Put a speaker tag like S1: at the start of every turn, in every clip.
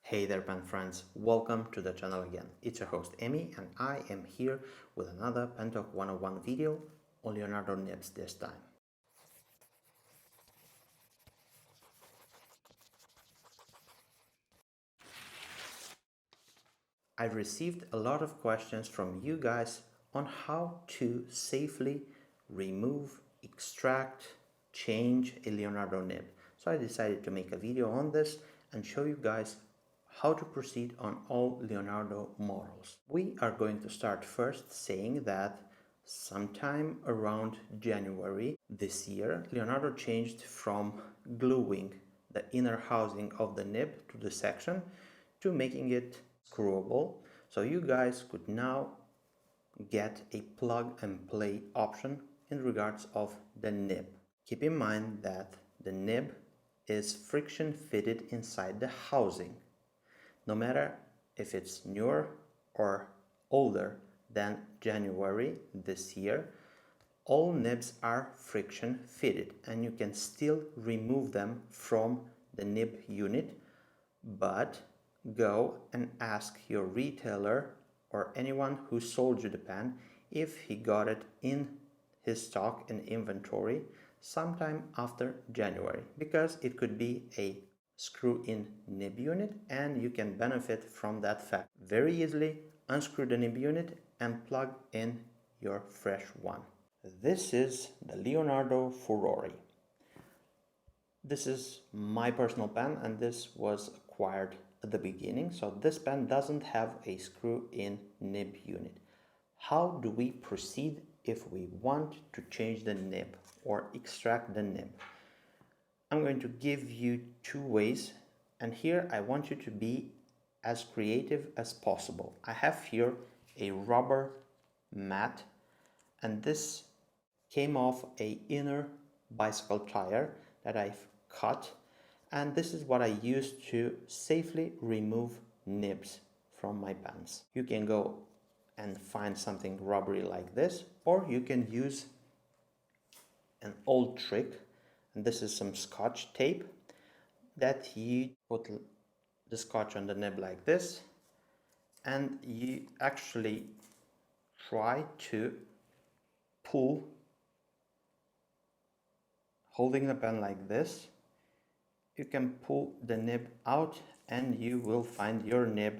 S1: Hey there pen friends, welcome to the channel again. It's your host Emmy and I am here with another Pen Talk 101 video on Leonardo nibs this time. I've received a lot of questions from you guys on how to safely remove, extract, change a Leonardo nib. So I decided to make a video on this and show you guys how to proceed on all Leonardo models. We are going to start first saying that sometime around January this year, Leonardo changed from gluing the inner housing of the nib to the section to making it screwable. So you guys could now get a plug and play option in regards of the nib. Keep in mind that the nib is friction fitted inside the housing. No matter if it's newer or older than January this year, all nibs are friction fitted and you can still remove them from the nib unit, but go and ask your retailer or anyone who sold you the pen if he got it in his stock and inventory sometime after January, because it could be a screw-in nib unit and you can benefit from that fact. Very easily unscrew the nib unit and plug in your fresh one. This is the Leonardo Furore. This is my personal pen and this was acquired at the beginning, so this pen doesn't have a screw-in nib unit. How do we proceed if we want to change the nib or extract the nib? I'm going to give you two ways, and here I want you to be as creative as possible. I have here a rubber mat, and this came off a inner bicycle tire that I've cut, and this is what I use to safely remove nibs from my pens. You can go and find something rubbery like this, or you can use an old trick, and this is some scotch tape that you put the scotch on the nib like this, and you actually try to pull, holding the pen like this. You can pull the nib out and you will find your nib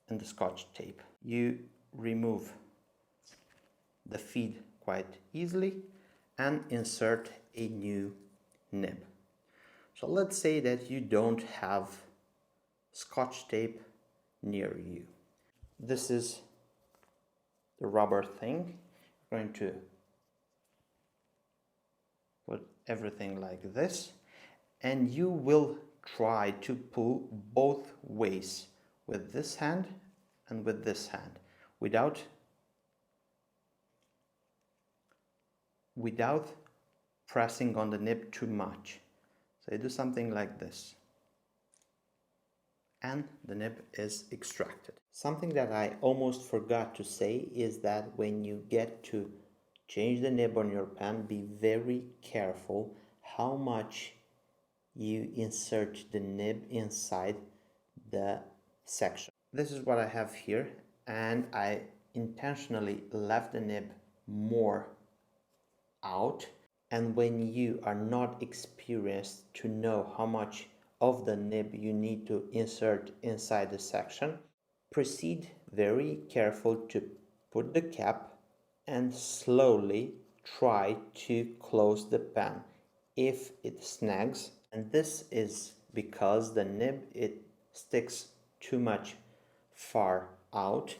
S1: and the scotch tape. You remove the feed quite easily and insert a new nib. So let's say that you don't have scotch tape near you. This is the rubber thing. You're going to put everything like this, and you will try to pull both ways with this hand and with this hand without pressing on the nib too much. So you do something like this and the nib is extracted. Something that I almost forgot to say is that when you get to change the nib on your pen, be very careful how much you insert the nib inside the section. This is what I have here, and I intentionally left the nib more out, and when you are not experienced to know how much of the nib you need to insert inside the section, proceed very careful to put the cap and slowly try to close the pen if it snags. And this is because the nib, it sticks too much far out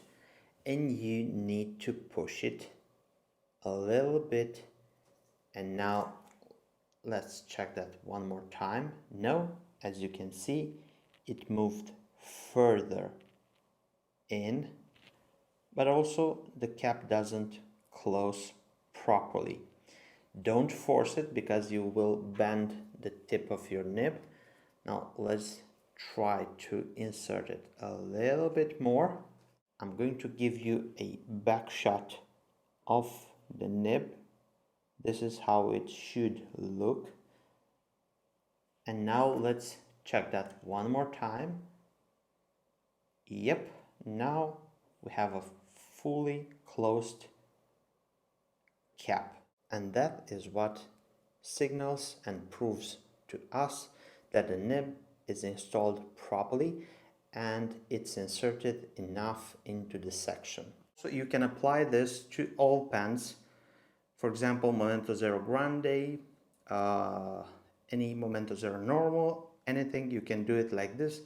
S1: and you need to push it a little bit. And now let's check that one more time. No, as you can see, it moved further in, but also the cap doesn't close properly. Don't force it because you will bend the tip of your nib. Now let's try to insert it a little bit more. I'm going to give you a back shot of the nib. This is how it should look. And now let's check that one more time. Yep, now we have a fully closed cap, and that is what signals and proves to us that the nib is installed properly and it's inserted enough into the section. So you can apply this to all pans, for example Momento Zero Grande, any Momento Zero Normal, anything. You can do it like this.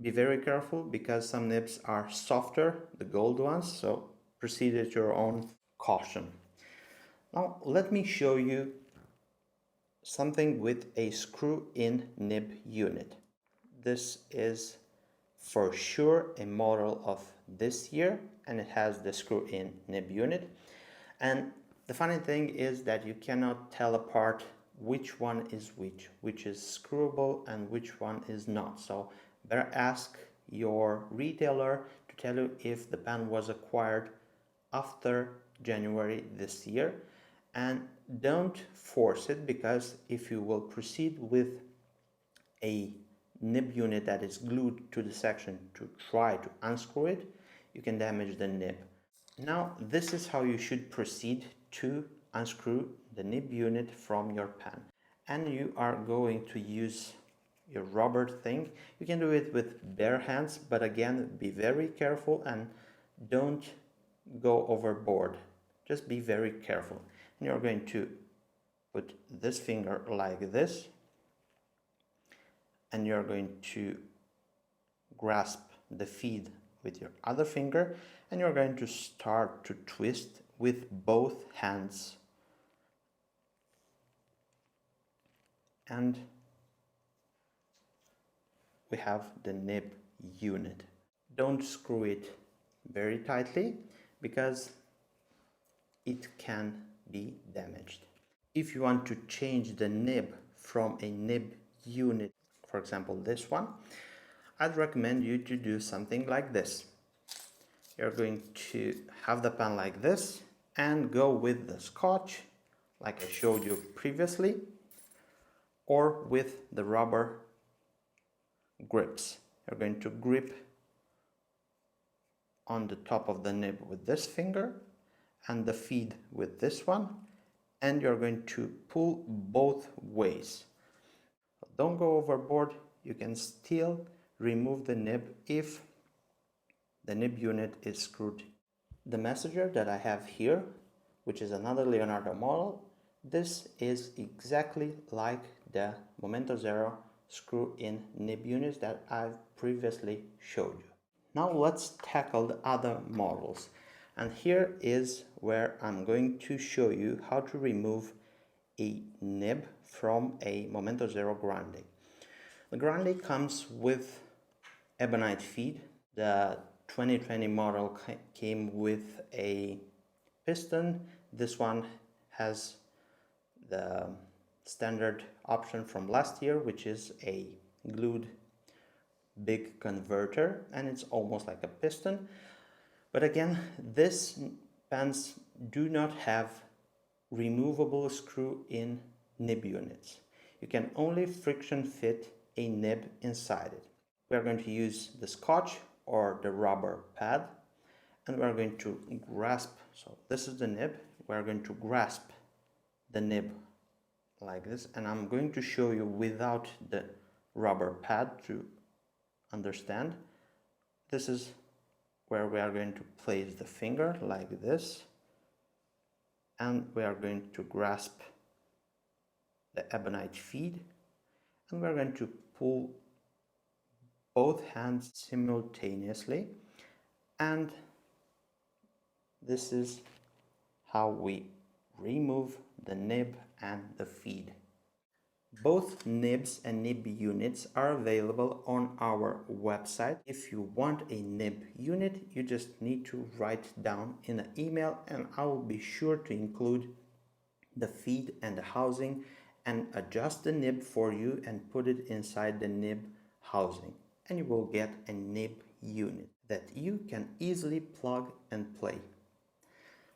S1: Be very careful because some nibs are softer, the gold ones, so proceed at your own caution. Now let me show you something with a screw-in nib unit. This is for sure a model of this year, and it has the screw-in nib unit. And the funny thing is that you cannot tell apart which one is which is screwable and which one is not. So better ask your retailer to tell you if the pan was acquired after January this year, and don't force it, because if you will proceed with a nib unit that is glued to the section to try to unscrew it, you can damage the nib. Now this is how you should proceed to unscrew the nib unit from your pan. And you are going to use your rubber thing. You can do it with bare hands, but again, be very careful and don't go overboard. Just be very careful. And you're going to put this finger like this, and you're going to grasp the feed with your other finger, and you're going to start to twist with both hands. And we have the nib unit. Don't screw it very tightly because it can be damaged. If you want to change the nib from a nib unit, for example this one, I'd recommend you to do something like this. You're going to have the pan like this and go with the scotch like I showed you previously, or with the rubber grips. You're going to grip on the top of the nib with this finger and the feed with this one, and you're going to pull both ways. Don't go overboard. You can still remove the nib if the nib unit is screwed. The messenger that I have here, which is another Leonardo model, this is exactly like the Momento Zero screw-in nib units that I've previously showed you. Now let's tackle the other models, and here is where I'm going to show you how to remove a nib from a Momento Zero Grande. The Grande comes with ebonite feed. The 2020 model came with a piston. This one has the standard option from last year, which is a glued big converter, and it's almost like a piston. But again, these pans do not have removable screw-in nib units. You can only friction fit a nib inside it. We are going to use the scotch or the rubber pad, and we are going to grasp. So this is the nib. We are going to grasp the nib like this, and I'm going to show you without the rubber pad to understand. This is where we are going to place the finger like this, and we are going to grasp the ebonite feed, and we are going to pull both hands simultaneously, and this is how we remove the nib and the feed. Both nibs and nib units are available on our website. If you want a nib unit, you just need to write down in an email, and I will be sure to include the feed and the housing and adjust the nib for you and put it inside the nib housing, and you will get a nib unit that you can easily plug and play.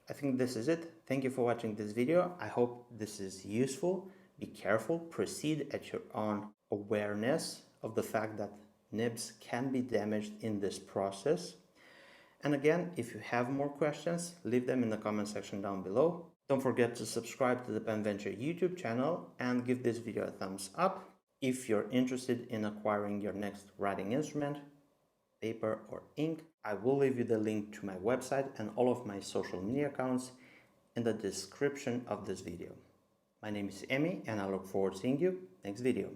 S1: I think this is it. Thank you for watching this video. I hope this is useful. Be careful, proceed at your own awareness of the fact that nibs can be damaged in this process. And again, if you have more questions, leave them in the comment section down below. Don't forget to subscribe to the Pen Venture YouTube channel and give this video a thumbs up. If you're interested in acquiring your next writing instrument, paper or ink, I will leave you the link to my website and all of my social media accounts in the description of this video. My name is Emmy and I look forward to seeing you next video.